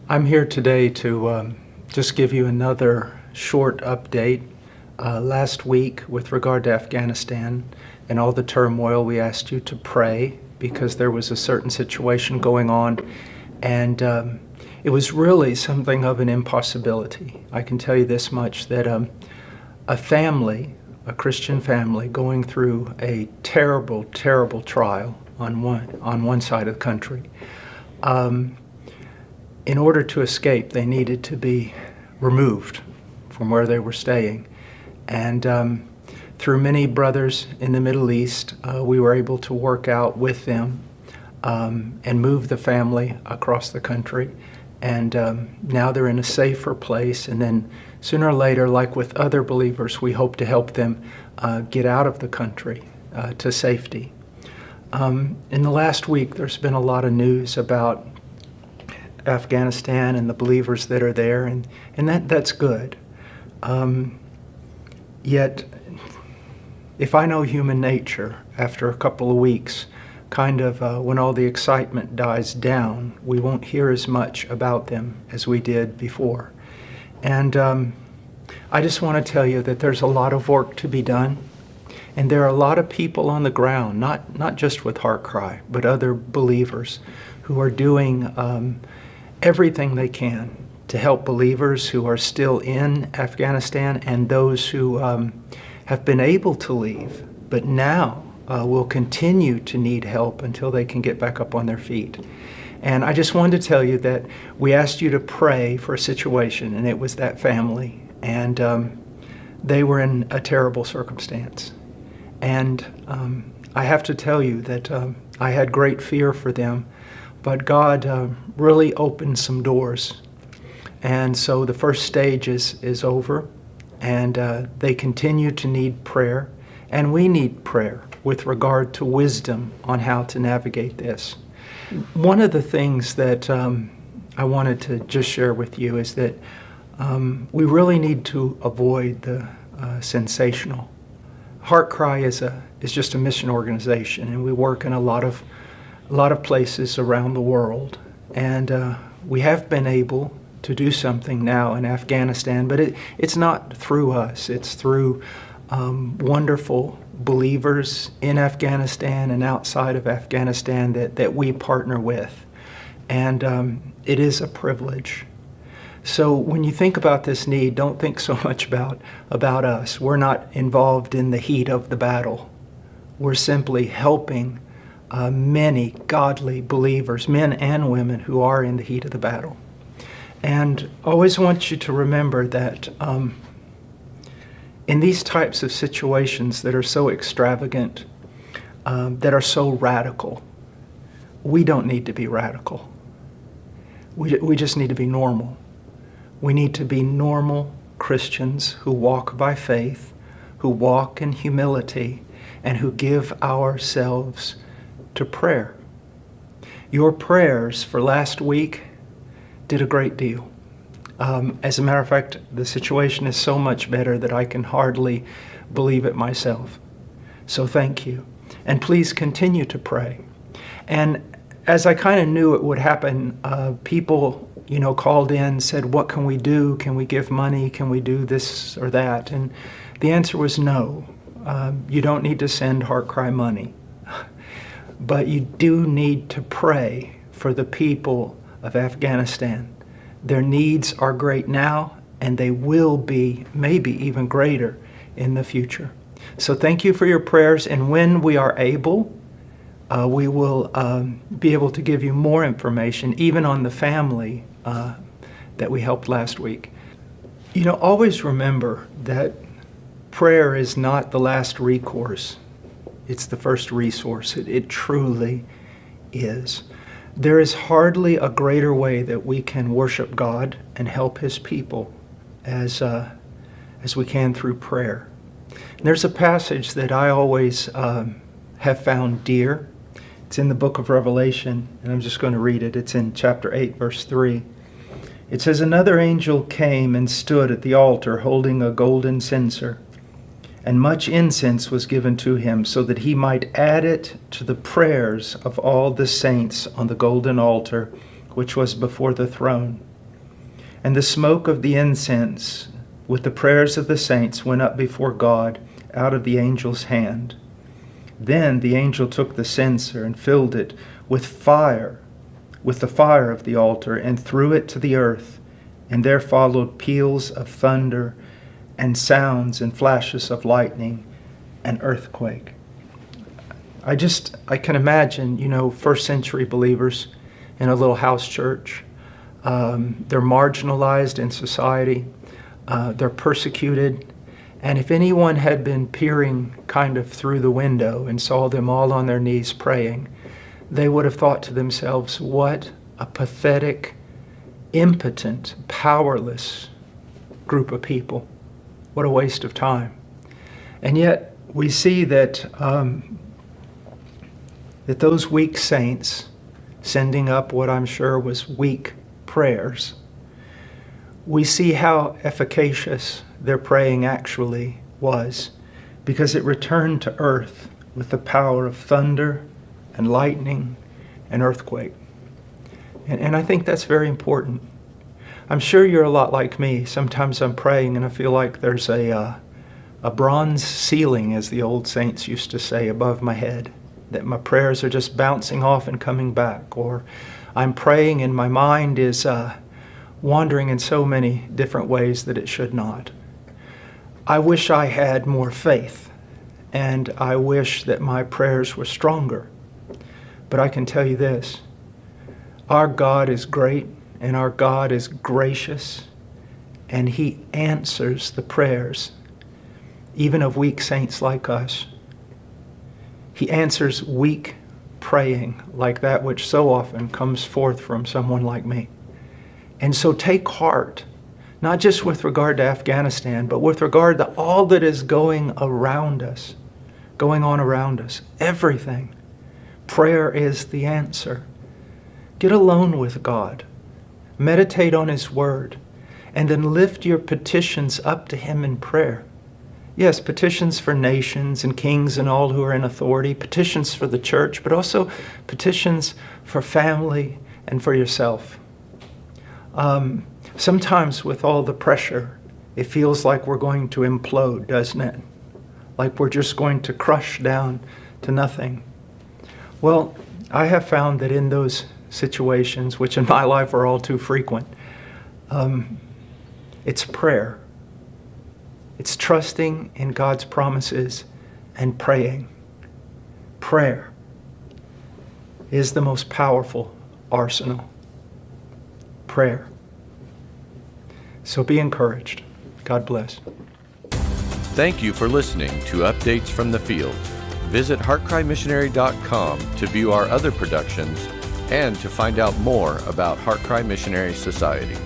I'm here today to just give you another short update. Last week, with regard to Afghanistan and all the turmoil, we asked you to pray because there was a certain situation going on, and it was really something of an impossibility. I can tell you this much, that a family, a Christian family, going through a terrible, terrible trial on one side of the country, in order to escape, they needed to be removed from where they were staying. And through many brothers in the Middle East, we were able to work out with them and move the family across the country. And now they're in a safer place. And then sooner or later, like with other believers, we hope to help them get out of the country to safety. In the last week, there's been a lot of news about Afghanistan and the believers that are there, and that's good. Yet, if I know human nature, after a couple of weeks, kind of when all the excitement dies down, we won't hear as much about them as we did before. And I just want to tell you that there's a lot of work to be done, and there are a lot of people on the ground, not just with HeartCry, but other believers who are doing everything they can to help believers who are still in Afghanistan and those who have been able to leave, but now will continue to need help until they can get back up on their feet. And I just wanted to tell you that we asked you to pray for a situation, and it was that family, and they were in a terrible circumstance. And I have to tell you that I had great fear for them, but God really opened some doors. And so the first stage is over, and they continue to need prayer, and we need prayer with regard to wisdom on how to navigate this. One of the things that I wanted to just share with you is that we really need to avoid the sensational. HeartCry is just a mission organization, and we work in a lot of places around the world, and we have been able to do something now in Afghanistan, but it's not through us. It's through wonderful believers in Afghanistan and outside of Afghanistan that we partner with, and it is a privilege. So when you think about this need, don't think so much about us. We're not involved in the heat of the battle. We're simply helping many godly believers, men and women, who are in the heat of the battle. And I always want you to remember that in these types of situations that are so extravagant, that are so radical, we don't need to be radical. We just need to be normal. We need to be normal Christians who walk by faith, who walk in humility, and who give ourselves to prayer. Your prayers for last week did a great deal. As a matter of fact, the situation is so much better that I can hardly believe it myself. So thank you. And please continue to pray. And as I kind of knew it would happen, people, called in, said, what can we do? Can we give money? Can we do this or that? And the answer was no. You don't need to send HeartCry money. But you do need to pray for the people of Afghanistan. Their needs are great now, and they will be maybe even greater in the future. So thank you for your prayers, and when we are able, we will be able to give you more information, even on the family that we helped last week. Always remember that prayer is not the last recourse. It's the first resource. It truly is. There is hardly a greater way that we can worship God and help His people as we can through prayer. And there's a passage that I always have found dear. It's in the book of Revelation, and I'm just going to read it. It's in chapter 8, verse 3. It says, "Another angel came and stood at the altar holding a golden censer, and much incense was given to him, so that he might add it to the prayers of all the saints on the golden altar, which was before the throne. And the smoke of the incense with the prayers of the saints went up before God out of the angel's hand. Then the angel took the censer and filled it with fire, with the fire of the altar, and threw it to the earth. And there followed peals of thunder and sounds and flashes of lightning and earthquake. I can imagine, first century believers in a little house church. They're marginalized in society. They're persecuted. And if anyone had been peering kind of through the window and saw them all on their knees praying, they would have thought to themselves, what a pathetic, impotent, powerless group of people. What a waste of time. And yet we see that that those weak saints sending up what I'm sure was weak prayers, we see how efficacious their praying actually was, because it returned to earth with the power of thunder and lightning and earthquake. And I think that's very important. I'm sure you're a lot like me. Sometimes I'm praying and I feel like there's a bronze ceiling, as the old saints used to say, above my head, that my prayers are just bouncing off and coming back. Or I'm praying and my mind is wandering in so many different ways that it should not. I wish I had more faith, and I wish that my prayers were stronger. But I can tell you this, our God is great, and our God is gracious, and He answers the prayers, even of weak saints like us. He answers weak praying like that which so often comes forth from someone like me. And so take heart, not just with regard to Afghanistan, but with regard to all that is going on around us, everything. Prayer is the answer. Get alone with God. Meditate on His Word, and then lift your petitions up to Him in prayer. Yes, petitions for nations and kings and all who are in authority, petitions for the church, but also petitions for family and for yourself. Sometimes with all the pressure, it feels like we're going to implode, doesn't it? Like we're just going to crush down to nothing. Well, I have found that in those situations, which in my life are all too frequent, it's prayer. It's trusting in God's promises and praying. Prayer is the most powerful arsenal. Prayer. So be encouraged. God bless. Thank you for listening to Updates from the Field. Visit HeartCryMissionary.com to view our other productions and to find out more about HeartCry Missionary Society.